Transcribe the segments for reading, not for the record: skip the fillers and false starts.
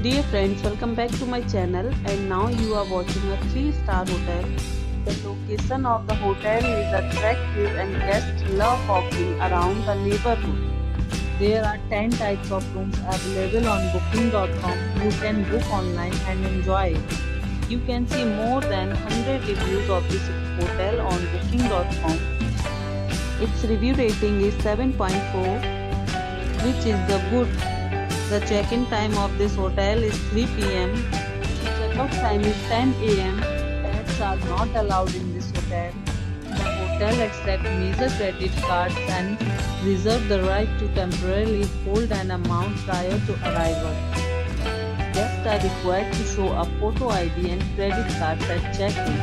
Dear friends, welcome back to my channel, and now you are watching a 3-star hotel. The location of the hotel is attractive and guests love walking around the neighborhood. There are 10 types of rooms available on booking.com. You can book online and enjoy it. You can see more than 100 reviews of this hotel on booking.com. Its review rating is 7.4, which is the good. The check-in time of this hotel is 3 p.m. Check-out time is 10 a.m. Pets are not allowed in this hotel. The hotel accepts major credit cards and reserves the right to temporarily hold an amount prior to arrival. Guests are required to show a photo ID and credit cards at check-in.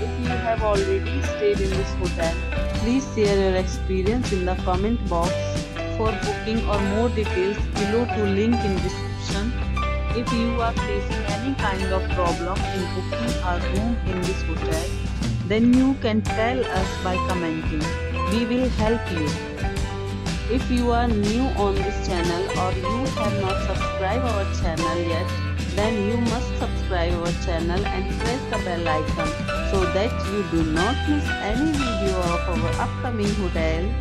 If you have already stayed in this hotel, please share your experience in the comment box. For booking or more details, below to link in description. If you are facing any kind of problem in booking a room in this hotel, then you can tell us by commenting. We will help you. If you are new on this channel or you have not subscribed our channel yet, then you must subscribe our channel and press the bell icon so that you do not miss any video of our upcoming hotel.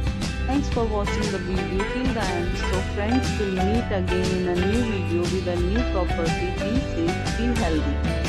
Thanks for watching the video till the end. So friends, will meet again in a new video with a new property. Be safe, be healthy.